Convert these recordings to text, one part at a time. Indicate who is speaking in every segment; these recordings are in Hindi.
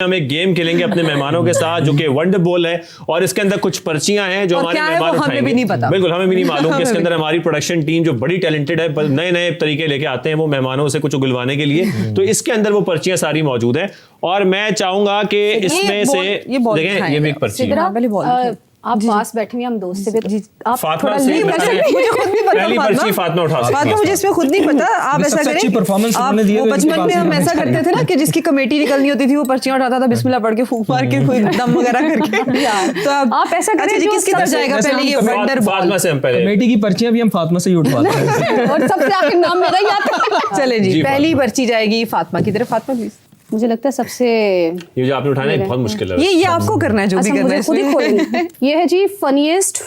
Speaker 1: हम एक गेम खेलेंगे अपने मेहमानों के साथ जो कि वंडर बॉल है और इसके अंदर कुछ पर्चियां हैं जो हमारे मेहमान उठाएंगे।
Speaker 2: हमें भी नहीं पता।
Speaker 1: बिल्कुल हमें भी नहीं मालूम कि इसके अंदर हमारी प्रोडक्शन टीम जो बड़ी टैलेंटेड है नए नए तरीके लेके आते हैं वो मेहमानों से कुछ उगलवाने के लिए। तो इसके अंदर वो पर्चियां सारी मौजूद हैं और मैं चाहूंगा कि इसमें से देखें ये भी एक पर्ची है।
Speaker 3: आप पास बैठे हुए हम दोस्त से आप
Speaker 1: फातिमा
Speaker 3: थोड़ा
Speaker 1: से
Speaker 3: नहीं
Speaker 2: मुझे खुद नहीं पता।
Speaker 1: पहली पर्ची फातिमा उठा सकती है।
Speaker 2: फातिमा मुझे इसमें खुद नहीं पता। आप ऐसा करें, आप वो बचपन में हम ऐसा करते थे ना कि जिसकी कमेटी निकलनी होती थी वो पर्चियां उठाता था, बिस्मिल्लाह पढ़ के फूंक मार के कोई दम वगैरह करके। तो आप ऐसा करें जो किसकी तरफ जाएगा पहले ये वंडर बॉल।
Speaker 1: फातिमा से हम पहले
Speaker 4: कमेटी की पर्चियां भी हम फातिमा से ही उठवाते हैं
Speaker 3: और सबसे आखिर नाम मेरा ही आता है।
Speaker 2: चले जी,
Speaker 1: जी,
Speaker 2: पहली पर्ची जाएगी फातिमा की तरफ। फातिमा प्लीज।
Speaker 3: मुझे लगता है सबसे
Speaker 1: ये जो आपने उठाना है बहुत मुश्किल है।
Speaker 2: ये आपको करना है जो भी
Speaker 3: अच्छा,
Speaker 2: करना है
Speaker 3: मुझे खुद ही
Speaker 2: इसमें।
Speaker 3: खोलना है। ये है जी फनीएस्ट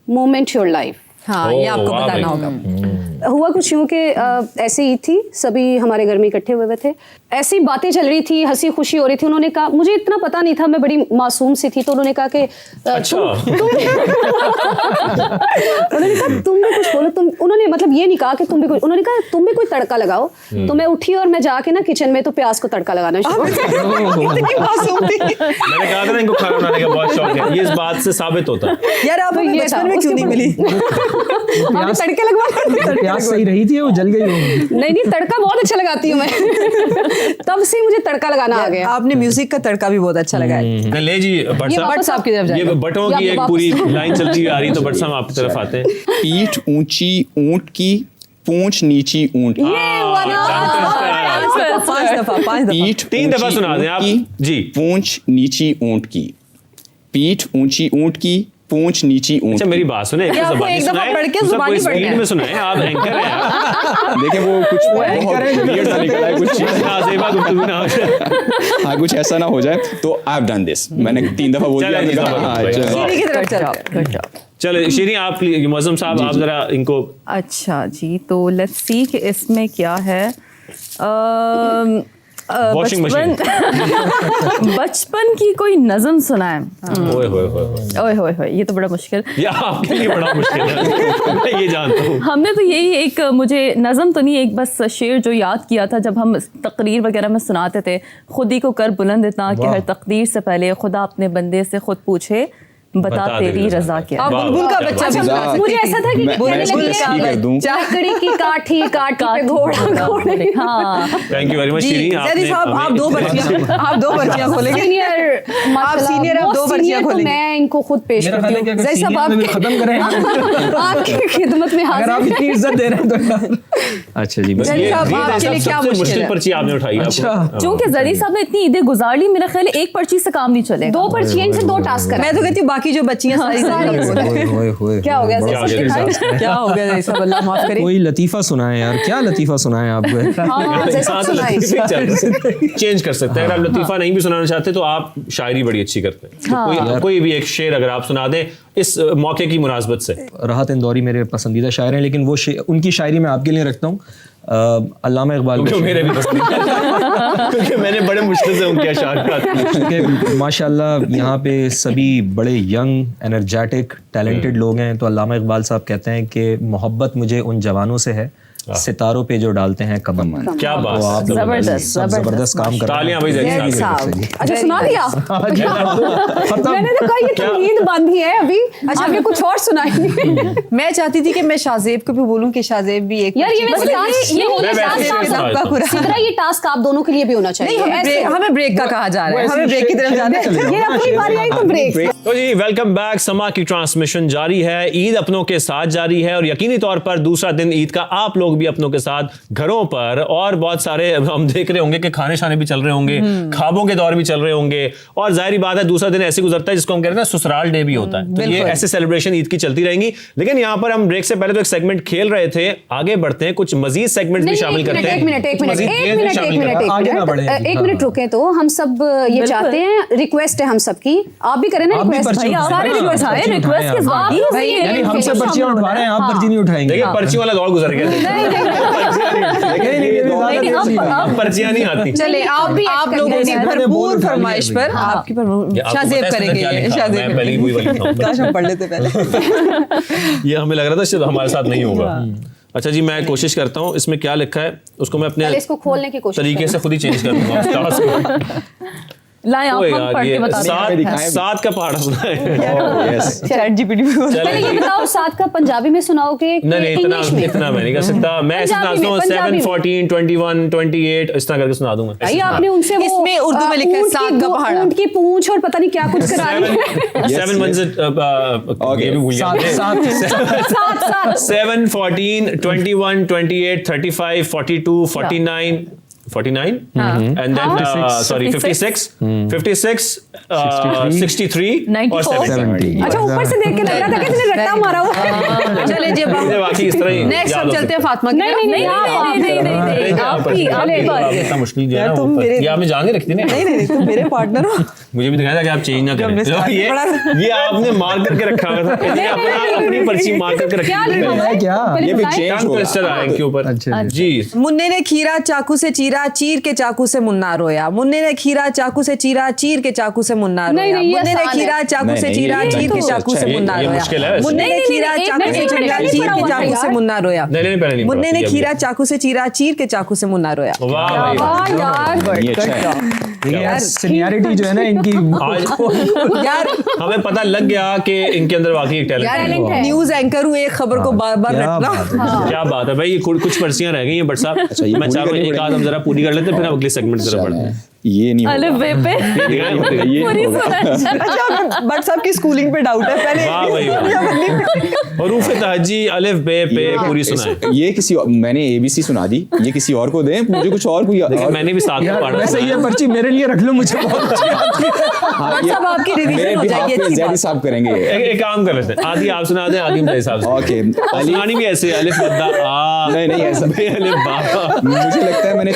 Speaker 3: मोमेंट योर लाइफ।
Speaker 2: हाँ, ये
Speaker 1: ओह,
Speaker 2: आपको
Speaker 1: वाह
Speaker 2: बताना
Speaker 1: भाई।
Speaker 2: होगा।
Speaker 3: हुआ कुछ यूं कि ऐसे ही थी, सभी हमारे घर में इकट्ठे हुए थे, ऐसी बातें चल रही थी, हंसी खुशी हो रही थी। उन्होंने कहा, मुझे इतना पता नहीं था, मैं बड़ी मासूम सी थी, तो उन्होंने कहा कि
Speaker 1: अच्छा।
Speaker 3: उन्होंने कहा तुम भी कुछ बोलो, तुम, उन्होंने मतलब ये नहीं कहा कि तुम भी कुछ, उन्होंने कहा तुम भी कोई तड़का लगाओ। तो मैं उठी और मैं जाके ना किचन में तो प्याज को तड़का लगाना शुरू।
Speaker 2: इतनी मासूम थी।
Speaker 1: मैंने कहा था ना इनको खाना बनाने का बहुत शौक है, ये इस बात से साबित होता है।
Speaker 2: यार आप हमें
Speaker 3: ये
Speaker 2: बचपन में
Speaker 3: था,
Speaker 2: क्यों नहीं मिली?
Speaker 3: हमें तड़के लगवा
Speaker 4: प्याज सही रही थी वो जल गई होगी।
Speaker 3: नहीं तड़का बहुत अच्छा लगाती हूँ मैं। तब से मुझे तड़का लगाना आ गया।
Speaker 2: आपने म्यूजिक का तड़का भी बहुत अच्छा लगाया।
Speaker 1: ले जी भट्ट
Speaker 3: ये
Speaker 1: साहब,
Speaker 3: भट्ट साहब की तरफ
Speaker 1: ये
Speaker 3: जाएगा।
Speaker 1: बटों
Speaker 3: ये
Speaker 1: की
Speaker 3: आप
Speaker 1: एक
Speaker 3: वापस-
Speaker 1: पूरी लाइन चलती आ रही है, तो भट्ट साहब आपकी तरफ आते हैं।
Speaker 5: पीठ ऊंची ऊंट की, पूंछ नीची ऊंट की।
Speaker 2: पांच दफा
Speaker 5: पीठ
Speaker 1: तीन दफा
Speaker 5: ऊंची
Speaker 1: सुना दें
Speaker 5: ऊंट
Speaker 1: आप।
Speaker 5: की,
Speaker 1: जी।
Speaker 5: पूंछ नीची ऊंट की। पीठ ऊंची ऊंट की, पूंछ नीची ऊंट
Speaker 1: अच्छा
Speaker 5: की।
Speaker 1: मेरी बात सुने,
Speaker 2: ये आपको
Speaker 1: ज़बानी
Speaker 2: एक दफा
Speaker 1: सुनाएं,
Speaker 2: पढ़ के
Speaker 1: दूसरा
Speaker 2: ज़बानी
Speaker 1: कोई
Speaker 2: पढ़ना
Speaker 1: स्पीड
Speaker 2: है।
Speaker 1: में सुनाएं, आप एंकर हैं यार।
Speaker 5: देखिए वो कुछ बहुत weird सा निकला है, कुछ चीज़
Speaker 1: नाज़ेबा गुफ्तगू ना हो जाए।
Speaker 5: हाँ कुछ ऐसा ना हो जाए। तो आई हैव डन दिस। मैंने 3 दफा बोल दिया।
Speaker 1: चलें जी,
Speaker 5: आपने कहा, हाँ,
Speaker 1: ज़बरदस्त
Speaker 5: चलो।
Speaker 1: भाई।
Speaker 2: सीढ़ी की तरफ चलते हैं।
Speaker 1: चलो शीरी आप मुअज़्ज़म साहब आप जरा इनको
Speaker 6: अच्छा जी, तो लेट्स सी कि इसमें क्या है।
Speaker 1: Washing machine.
Speaker 6: बचपन की कोई नज़म सुनाए।
Speaker 1: ओए होए होए होए।
Speaker 6: ओए होए होए, ये तो बड़ा मुश्किल।
Speaker 1: ये आपके लिए बड़ा मुश्किल है, मैं ये जानता हूँ।
Speaker 6: हमने तो यही एक, मुझे नज़म तो नहीं, एक बस शेर जो याद किया था जब हम तकरीर वगैरह में सुनाते थे। खुद ही को कर बुलंद इतना कि हर तकदीर से पहले खुदा अपने बंदे से खुद पूछे, बता तेरी रज़ा क्या।
Speaker 2: आप बुलबुल का बच्चा भी बना सकते
Speaker 3: मुझे ऐसा था कि
Speaker 5: मैं
Speaker 3: बोलने
Speaker 5: इसको
Speaker 3: लगी
Speaker 5: ही कर दूं।
Speaker 3: लकड़ी की काठी काठी पे घोड़ा घोड़े।
Speaker 6: हाँ,
Speaker 1: थैंक यू वेरी मच
Speaker 2: जी,
Speaker 1: शीरी।
Speaker 2: जैदी साहब आप दो पर्चियां खोलेंगे।
Speaker 3: सीनियर
Speaker 2: आप senior, आप दो पर्चियां
Speaker 3: तो
Speaker 2: खोलेंगे।
Speaker 3: मैं इनको खुद पेश
Speaker 4: मेरा
Speaker 3: करती
Speaker 4: ख्याल है
Speaker 3: हूँ।
Speaker 4: कि
Speaker 3: जैसा
Speaker 4: senior में भी खत्म करें
Speaker 3: आपकी खिदमत में
Speaker 4: अगर आप
Speaker 3: हाजिर।
Speaker 4: इतनी इज्जत दे रहे हैं तो। अच्छा जी बस
Speaker 2: जैदी साहब आपके लिए क्या
Speaker 1: सबसे
Speaker 2: मुश्किल
Speaker 1: मुश्किल
Speaker 2: है?
Speaker 1: पर्ची आपने उठाई है
Speaker 4: अच्छा।
Speaker 1: आपको।
Speaker 6: चूंकि जरी साहब ने इतनी ईदें गुजार ली, मेरा ख्याल है एक पर्ची से काम नहीं चलेगा।
Speaker 3: दो पर्चियां, इनसे दो टास्क करा।
Speaker 2: मैं तो कहती हूँ बाकी जो बच्चियां सारी
Speaker 3: क्या हो गया
Speaker 4: बड़ा
Speaker 3: जैसा
Speaker 4: मुश्किल
Speaker 3: दिखाई?
Speaker 4: सा।
Speaker 2: क्या हो गया जैसा, अल्लाह माफ करे।
Speaker 4: कोई लतीफा सुनाए यार, क्या लतीफा सुनाए आपको?
Speaker 3: हाँ, जैसा
Speaker 1: हाँ, तो
Speaker 3: सुनाई।
Speaker 1: लतीफ़े चेंज कर सकते हैं। अगर आप लतीफ़ा नहीं भी सुनाना चाहते तो आप शायरी बड़ी अच्छी करते हैं, तो कोई भी एक शेर अगर आप सुना दें इस मौके की मुनासबत से।
Speaker 4: राहत इंदौरी मेरे पसंदीदा शायर हैं, लेकिन वो उनकी शायरी मैं आपके लिए रखता हूँ। अल्लामा इकबाल
Speaker 1: क्योंकि मेरे भी पसंद है। क्योंकि मैंने बड़े मुश्किल से उनके अशार
Speaker 4: कि माशाल्लाह यहाँ पे सभी बड़े यंग एनर्जेटिक टैलेंटेड लोग हैं। तो अल्लामा इकबाल साहब कहते हैं कि मोहब्बत मुझे उन जवानों से है सितारों पे जो डालते हैं कदम।
Speaker 1: क्या बात
Speaker 4: तो आप लोग
Speaker 6: जबरदस्त,
Speaker 4: जबरदस्त काम कर रहे हैं।
Speaker 1: तालियां भाई जैदी
Speaker 3: जैदी
Speaker 1: साहब।
Speaker 3: साहब। अच्छा सुना दिया।
Speaker 4: खत्म।
Speaker 3: मैंने तो कहा ये तो ईद बांधी है अभी। अच्छा आगे कुछ और सुनाएंगे।
Speaker 2: मैं चाहती थी कि मैं शाहजेब को भी बोलूं कि शाहजेब भी एक
Speaker 3: यार ये वैसे टास्क ये होना
Speaker 1: मैं वैसे
Speaker 3: चाहिए।
Speaker 1: ही
Speaker 2: टास्क आपका पूरा।
Speaker 3: सिद्रा ये टास्क आप दोनों के लिए भी होना चाहिए।
Speaker 2: नहीं, हमें ब्रेक का कहा जा रहा है, हमें ब्रेक की तरफ जाना है।
Speaker 3: ये अपनी बारी आई तो ब्रेक।
Speaker 1: तो जी वेलकम बैक। समा की ट्रांसमिशन जारी है, ईद अपनों के साथ जारी है और यकीनी तौर पर दूसरा दिन ईद का आप लोग भी अपनों के साथ घरों पर और बहुत सारे हम देख रहे होंगे कि खाने शाने भी चल रहे होंगे, ख्वाबों के दौर भी चल रहे होंगे और जाहिर बात है दूसरा दिन ऐसे गुजरता है जिसको हम कहते हैं ना ससुराल डे भी होता है। तो ये ऐसे सेलिब्रेशन ईद की चलती रहेंगी। लेकिन यहाँ पर हम ब्रेक से पहले तो एक सेगमेंट खेल रहे थे, आगे बढ़ते हैं, कुछ मजीद सेगमेंट्स भी शामिल करते हैं।
Speaker 3: एक मिनट रुके तो हम सब ये चाहते हैं, रिक्वेस्ट है हम सबकी, आप भी करें ना
Speaker 4: आप भी
Speaker 3: रिक्वेस्ट।
Speaker 4: पर्ची उठाएं।
Speaker 6: सारे रिक्वेस्ट आए, रिक्वेस्ट के
Speaker 4: आप
Speaker 6: जवाब
Speaker 3: भाई,
Speaker 4: यानी हमसे पर्चियां उठवा रहे हैं, आप पर्ची नहीं उठाएंगे।
Speaker 1: देखिए पर्ची वाला दौर गुजर गया। अब पर्चियां नहीं आती।
Speaker 3: चले आप भी
Speaker 2: आप लोगों की भरपूर फरमाइश पर आपकी शाहजेब करेंगे। शाहजेब
Speaker 1: पहले वही वाली था।
Speaker 2: काश हम पढ़ लेते पहले।
Speaker 1: ये हमें लग रहा था शायद हमारे साथ नहीं होगा। अच्छा जी मैं कोशिश करता हूँ, इसमें क्या लिखा है उसको मैं अपने
Speaker 3: पहले इसको खोलने की कोशिश
Speaker 1: तरीके से खुद ही चेंज कर दूंगा उस टास्क को।
Speaker 6: लाएं आप, हम पढ़ के बता दें।
Speaker 1: सात का पहाड़ा सुना है।
Speaker 2: चैट जीपीटी पे बोल।
Speaker 3: पहले ये बताओ 7 का पंजाबी में सुनाओगे कि
Speaker 1: नहीं
Speaker 3: इंग्लिश में?
Speaker 1: इतना मैं नहीं कर सकता। मैं ऐसे सुनाता हूँ 7, 14, 21, 28 इस तरह करके सुना दूंगा।
Speaker 3: भाई आपने उनसे वो
Speaker 2: इसमें उर्दू में लिखा है 7 का पहाड़ा।
Speaker 3: ऊंट की पूंछ और पता नहीं क्या कुछ करा रही है।
Speaker 1: 7 मंजिल ये भी भूल गया। 7, 14, 21, 28, 35, 42, 49 and then sorry 56, 63 और 70।
Speaker 3: अच्छा ऊपर से देख के लग रहा था कि इसने रट्टा मारा हुआ।
Speaker 2: चले जी
Speaker 1: बाकी इस तरह ही
Speaker 2: नेक्स्ट हम चलते हैं फातिमा की
Speaker 3: नहीं नहीं
Speaker 6: नहीं
Speaker 1: इतना मुश्किल जो है ना
Speaker 2: तुम मेरे-
Speaker 1: ये आपने जान के रखती ना।
Speaker 2: नहीं तुम मेरे पार्टनर हो।
Speaker 1: मुझे भी दिखाया था कि आप चेंज ना करें।
Speaker 2: हमने
Speaker 1: ये आपने मार करके रखा हुआ था। ये अपनी पर्ची मार करके रखी
Speaker 3: क्या
Speaker 1: थी।
Speaker 3: लिखा है
Speaker 4: क्या?
Speaker 5: ये भी
Speaker 3: बताएं।
Speaker 5: चेंज
Speaker 1: टंग
Speaker 5: होगा।
Speaker 1: ट्विस्टर आए इनके ऊपर।
Speaker 4: अच्छा।
Speaker 1: जी
Speaker 2: मुन्ने ने खीरा चाकू से चीरा, चीर के चाकू से मुन्ना रोया। मुन्ने ने खीरा चाकू से चीरा, चीर के चाकू से मुन्ना
Speaker 3: नहीं,
Speaker 2: रोया।
Speaker 3: नहीं, ये
Speaker 2: मुन्ने ने
Speaker 3: आसान है।
Speaker 2: खीरा चाकू से
Speaker 5: नहीं,
Speaker 2: चीरा,
Speaker 5: ये
Speaker 2: चीर के
Speaker 5: तो
Speaker 2: चाकू
Speaker 5: अच्छा
Speaker 2: से
Speaker 5: है।
Speaker 2: मुन्ना
Speaker 1: ये
Speaker 2: रोया।
Speaker 1: मुश्किल है वैसे।
Speaker 2: मुन्ने ने
Speaker 3: नहीं,
Speaker 2: खीरा
Speaker 3: नहीं,
Speaker 2: चाकू से
Speaker 3: एक
Speaker 2: चीरा,
Speaker 3: मिनट,
Speaker 2: चीर के
Speaker 3: नहीं
Speaker 2: चाकू से
Speaker 3: पढ़ा
Speaker 2: मुन्ना रोया।
Speaker 1: नहीं पहले नहीं
Speaker 2: मुन्ने ने
Speaker 1: पढ़ा,
Speaker 2: खीरा चाकू से चीरा, चीर के चाकू से मुन्ना रोया।
Speaker 1: वाह भाई
Speaker 3: वाह यार
Speaker 5: ये अच्छा है।
Speaker 4: यार सीनियरिटी जो है ना इनकी
Speaker 1: आज
Speaker 2: यार
Speaker 1: हमें पता लग गया कि इनके अंदर वाकई एक टैलेंट
Speaker 3: टैलेंट
Speaker 1: है।
Speaker 3: है।
Speaker 2: न्यूज एंकर हूँ, एक खबर को बार बार
Speaker 4: क्या
Speaker 2: रटना।
Speaker 4: बात है।
Speaker 1: क्या बात है भाई। ये कुछ पर्चियां रह गई हैं बट साहब
Speaker 5: ये
Speaker 1: मैं
Speaker 5: पूरी
Speaker 1: चाहूँ
Speaker 5: करनी
Speaker 1: एक आध हम जरा पूरी कर लेते हैं फिर हम अगले सेगमेंट की तरफ बढ़ते हैं।
Speaker 5: ये नहीं
Speaker 6: अलिफ
Speaker 5: होगा।
Speaker 6: बे पे
Speaker 5: ये
Speaker 6: पूरी
Speaker 5: होगा।
Speaker 6: सुना।
Speaker 2: अच्छा बट साहब की स्कूलिंग पे डाउट है पहले।
Speaker 1: वाह भाई वाह। हरूफ तहज्जी अलिफ बे पे पूरी सुनाए।
Speaker 5: ये किसी मैंने ABC सुना दी, ये किसी और को दें, मुझे कुछ और कोई
Speaker 1: लेकिन
Speaker 5: और-
Speaker 1: मैंने भी साथ में
Speaker 4: यार
Speaker 1: पढ़ा
Speaker 4: वैसे ये पर्ची मेरे लिए रख लो, मुझे बहुत अच्छी आती है।
Speaker 5: हाँ,
Speaker 2: बट
Speaker 5: ये
Speaker 2: साहब आपकी रिवीजन
Speaker 5: मेरे
Speaker 2: हो
Speaker 5: behalf
Speaker 2: जाएगी,
Speaker 5: पे
Speaker 2: अच्छी
Speaker 5: ज़ैदी
Speaker 2: बात।
Speaker 5: साहब करेंगे।
Speaker 1: एक काम कर लेते हैं आधी आप सुना दें आधी मेरे हिसाब से।
Speaker 5: ओके
Speaker 1: और सुनानी भी ऐसे अलिफ बद्दा आ
Speaker 5: नहीं ऐसा
Speaker 1: बे अलिफ बा।
Speaker 5: मुझे लगता है मैंने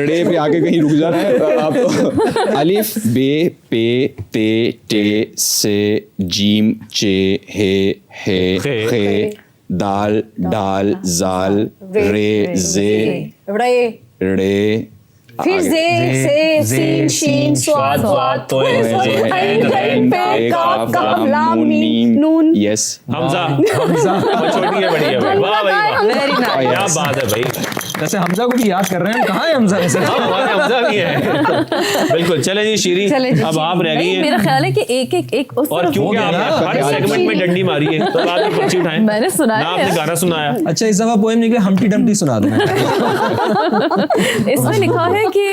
Speaker 5: रे पे आके कहीं रुक जाना है। आप तो अलिफ बे पे ते टे से जीम चे हे खे दाल डाल जाल रे जे रे
Speaker 3: फिर जे से सीन स्वाद स्वाद पे काफ काफ लाम मीम नून।
Speaker 5: यस
Speaker 1: हमजा बहुत छोटी है बड़ी है भाई। वाह भाई वाह।
Speaker 2: Very nice.
Speaker 1: क्या बात है भाई।
Speaker 4: वैसे हमजा को भी याद कर रहे हैं, कहाँ है हमजा वैसे?
Speaker 1: हाँ, हमारे हमजा भी है। बिल्कुल चले जी शीरी
Speaker 2: चले जी,
Speaker 1: अब आप रह गई
Speaker 6: नहीं,
Speaker 1: हैं।
Speaker 6: मेरा ख्याल है कि एक उस
Speaker 1: और
Speaker 6: तरफ
Speaker 1: क्योंकि
Speaker 4: हो गया
Speaker 1: आपने
Speaker 4: ना,
Speaker 1: हर सेगमेंट में डंडी मारी है तो आप भी पर्ची उठाएं।
Speaker 6: मैंने सुनाया
Speaker 1: ना आपने
Speaker 6: है।
Speaker 1: गाना सुनाया।
Speaker 4: अच्छा इस दफा पोएम निकले हम्टी डम्टी सुना दो।
Speaker 6: इसमें लिखा है कि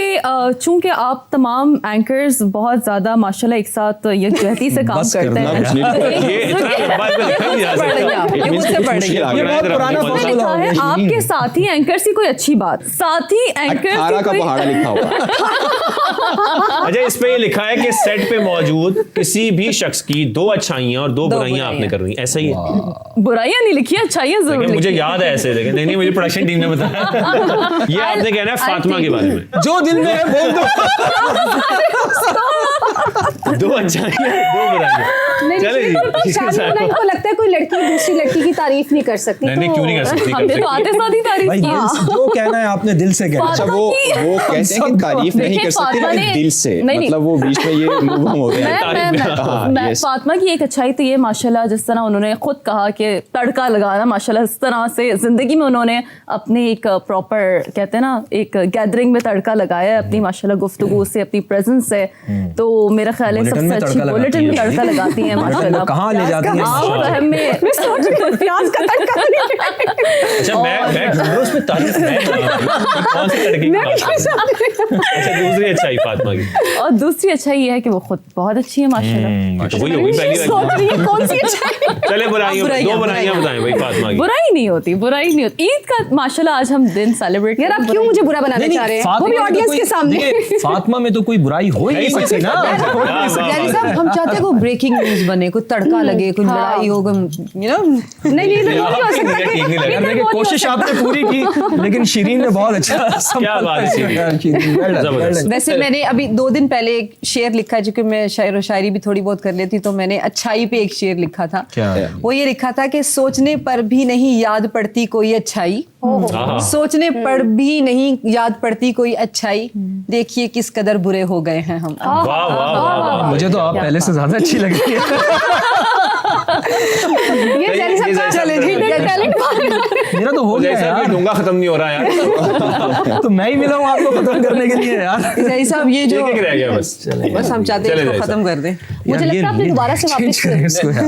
Speaker 6: चूंकि आप तमाम एंकर्स बहुत ज्यादा माशाल्लाह एक साथ यकजहती से काम
Speaker 4: बस कर
Speaker 6: करते
Speaker 4: लो,
Speaker 6: हैं।
Speaker 5: कुछ नहीं
Speaker 1: ये इतना लंबा इसमें लिखा नहीं जा सकता।
Speaker 2: ये मुझसे पढ़ रही है।
Speaker 4: ये बहुत पुराना
Speaker 6: इसमें
Speaker 4: फॉर्मूला
Speaker 6: लिखा
Speaker 4: हो
Speaker 6: है
Speaker 4: गया।
Speaker 6: आपके साथी एंकर्स की कोई अच्छी बात, साथी एंकर्स
Speaker 5: 18
Speaker 6: की
Speaker 5: का
Speaker 6: कोई
Speaker 5: पहाड़ा लिखा हुआ।
Speaker 1: अच्छा इस पे ये लिखा है कि सेट पे मौजूद किसी भी शख्स की 2 अच्छाइयां और 2 बुराइयां आपने करनी। ऐसा ही है।
Speaker 6: बुराइयां नहीं लिखी, अच्छाइयां जरूर
Speaker 1: लेकिन मुझे
Speaker 6: लिखी।
Speaker 1: याद है ऐसे लेकिन नहीं मुझे प्रोडक्शन टीम ने बताया। ये आपने कहना है फातिमा के बारे में।
Speaker 4: जो दिल में है बोल दो।
Speaker 1: 2 अच्छाइयां 2 बुराइयां। चले जी इसके साथ।
Speaker 3: इनको लगता है कोई लड़की दूसरी लड़की की तारीफ नहीं कर सकती।
Speaker 1: नहीं नहीं क्यों नहीं कर सकती।
Speaker 6: हमने तो आते साथ ही तारीफ
Speaker 4: भाई
Speaker 6: की।
Speaker 4: दिल से जो कहना है आपने दिल से कहना।
Speaker 5: अच्छा वो कहते हैं कि तारीफ नहीं
Speaker 6: देखिए,
Speaker 5: कर सकते
Speaker 6: फातिमा
Speaker 5: लेकिन
Speaker 6: ने-
Speaker 5: दिल से,
Speaker 6: नहीं,
Speaker 5: मतलब वो बीच में ये मूव होते हैं। हाँ, yes.
Speaker 6: फातिमा की एक अच्छाई तो ये माशाल्लाह जिस तरह उन्होंने खुद कहा कि तड़का लगाना माशाल्लाह इस तरह से जिंदगी में उन्होंने अपने एक प्रॉपर कहते हैं ना एक गैदरिंग में तड़का लगाया है अपनी माशाल्लाह गुफ्तगू से, अपनी प्रेजेंस से। तो मेरा ख्याल है
Speaker 4: बुलेटिन
Speaker 6: सबसे
Speaker 4: में
Speaker 6: अच्छी
Speaker 4: तड़का
Speaker 6: बुलेटिन में
Speaker 4: लगाती है।
Speaker 6: तड़का लगाती हैं माशाल्लाह।
Speaker 4: कहाँ ले जाती है?
Speaker 6: आप रहम में
Speaker 3: प्याज का तड़का
Speaker 1: अच्छा मैं ढूंढ रहा हूं उसमें तारीफ मैं कौन से तड़के की बात कर रहे हैं? अच्छा दूसरी अच्छाई फातिमा की।
Speaker 6: और दूसरी अच्छाई ये है कि वो खुद बहुत अच्छी है माशाल्लाह।
Speaker 1: तो वही होगी पहली
Speaker 3: सोच रही है कौन सी अच्छाई।
Speaker 1: चले बुराइयां
Speaker 2: बुराइयां,
Speaker 1: 2 बुराइयां बताएं भाई फातिमा की।
Speaker 6: बुराई नहीं होती, बुराई नहीं होती। ईद का माशाल्लाह आज हम दिन सेलिब्रेट
Speaker 3: यार आप क्यों मुझे बुरा बनाना चाह रहे हैं? वो भी ऑडियंस के सामने।
Speaker 4: फातिमा में तो कोई बुराई हो ही नहीं सकती ना।
Speaker 2: यानी साहब हम चाहते हैं कोई ब्रेकिंग न्यूज बने, कोई तड़का लगे, कोई लड़ाई हो, यू नो।
Speaker 3: नहीं नहीं नहीं हो सकता
Speaker 1: ठीक नहीं लगा।
Speaker 4: यार देखिए कोशिश आपने पूरी की लेकिन शिरीन ने बहुत अच्छा
Speaker 1: क्या बात है शिरीन। जबरदस्त।
Speaker 2: वैसे मैंने अभी 2 दिन पहले एक शेर लिखा है, क्योंकि मैं शायर और शायरी भी थोड़ी बहुत कर लेती, तो मैंने अच्छाई पे एक शेर लिखा था।
Speaker 4: क्या?
Speaker 2: वो ये लिखा था कि सोचने पर भी नहीं याद पड़ती कोई अच्छाई, सोचने पर भी नहीं याद पड़ती कोई अच्छाई, देखिए किस कदर बुरे हो गए हैं हम।
Speaker 1: वाह वाह वाह वाह।
Speaker 4: मुझे तो आप पहले से ज्यादा अच्छी लग रही है।
Speaker 3: ये जैसे सबका
Speaker 1: चले,
Speaker 3: hidden talent
Speaker 4: मेरा तो हो गया
Speaker 1: जैसा कि
Speaker 4: यार,
Speaker 1: डोंगा खत्म नहीं हो रहा यार।
Speaker 4: तो मैं ही मिला हूँ आपको खत्म करने के लिए यार।
Speaker 2: जय साहब ये जो
Speaker 1: एक रह गया बस
Speaker 2: हम चाहते हैं
Speaker 1: चले
Speaker 2: इसको
Speaker 1: जाए
Speaker 2: खत्म कर दें।
Speaker 3: मुझे
Speaker 4: यार,
Speaker 3: लगता है आपने
Speaker 4: ये
Speaker 3: दोबारा से
Speaker 4: change
Speaker 3: वापस
Speaker 4: करें इसको यार।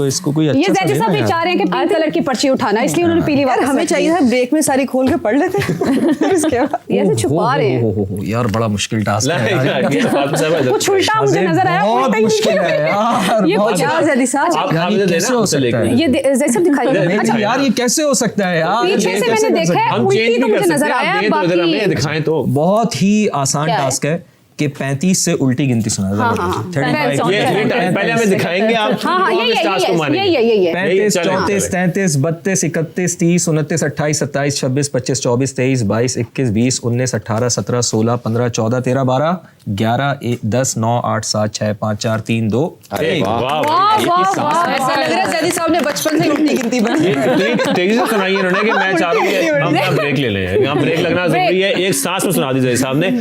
Speaker 4: इसको कोई अच्छा
Speaker 3: ये
Speaker 4: सा
Speaker 3: जैसे
Speaker 4: देना
Speaker 3: साहब ये
Speaker 4: यार।
Speaker 3: चाह रहे हैं कि पिंक कलर की पर्ची उठाना, इसलिए उन्होंने पीली
Speaker 2: यार
Speaker 3: वापस
Speaker 2: हमें
Speaker 3: रख
Speaker 2: चाहिए
Speaker 3: दी।
Speaker 2: था ब्रेक में सारी खोल के पढ़ लेते इसके बाद
Speaker 3: ये ऐसे छुपा रहे हैं
Speaker 4: हो, यार बड़ा मुश्किल टास्क है यार।
Speaker 1: ये फातिमा साहब है।
Speaker 3: कुछ उल्टा मुझे नजर आया,
Speaker 4: बहुत
Speaker 3: उल्टा ही
Speaker 4: मुश्किल है यार,
Speaker 3: ये
Speaker 4: बहुत
Speaker 3: कुछ
Speaker 2: क्या जैदी साहब
Speaker 1: आप
Speaker 4: यार, ये
Speaker 1: मुझे
Speaker 4: कैसे
Speaker 1: देना
Speaker 4: हो
Speaker 1: उससे
Speaker 4: सकता
Speaker 1: लेके।
Speaker 4: है?
Speaker 3: ये जैसे दिखाई
Speaker 4: नहीं,
Speaker 3: अच्छा
Speaker 4: यार ये कैसे हो सकता है यार?
Speaker 3: पीछे
Speaker 4: ये
Speaker 3: से
Speaker 4: कैसे
Speaker 3: मैंने
Speaker 4: कर
Speaker 3: देखा
Speaker 4: सकते
Speaker 3: है,
Speaker 1: हम
Speaker 3: उल्टी
Speaker 1: चेंज
Speaker 3: तो
Speaker 1: भी कर
Speaker 3: मुझे
Speaker 1: सकते
Speaker 3: नजर
Speaker 1: हैं,
Speaker 3: आया,
Speaker 1: आप दें तो इधर हमें
Speaker 3: बाकी
Speaker 1: दिखाएं तो।
Speaker 4: बहुत ही आसान
Speaker 3: क्या है?
Speaker 4: टास्क है कि 35 से उल्टी गिनती सुना।
Speaker 3: हाँ, हाँ, हाँ।
Speaker 4: 35,
Speaker 1: ये पहले हमें दिखाएंगे आप
Speaker 3: हाँ हाँ
Speaker 1: तो हम इस टास्क को मानेंगे।
Speaker 3: ये
Speaker 4: 35,
Speaker 1: चलें,
Speaker 4: 34,
Speaker 1: चलें।
Speaker 4: 33, 32, 31, 30, 29, 28, 27, 26, 25, 24, 23, 22, 21, 20, 19, 18, 17, 16, 15, 14, 13, 12, 11, 10, 9, 8, 7, 6, 5, 4, 3, 2,
Speaker 5: अरे
Speaker 4: 1।
Speaker 5: वाह
Speaker 3: वाह वाह वाह
Speaker 2: ऐसा लग रहा है जैदी साहब ने बचपन से उल्टी गिनती बनाई।
Speaker 1: ये इतनी तेजी से सुनाई इन्होंने कि मैं चाह रहा हूँ कि हम यहाँ ब्रेक ले लें। यहाँ ब्रेक लगना जरूरी है। एक सांस में सुना दीजिए साहब ने।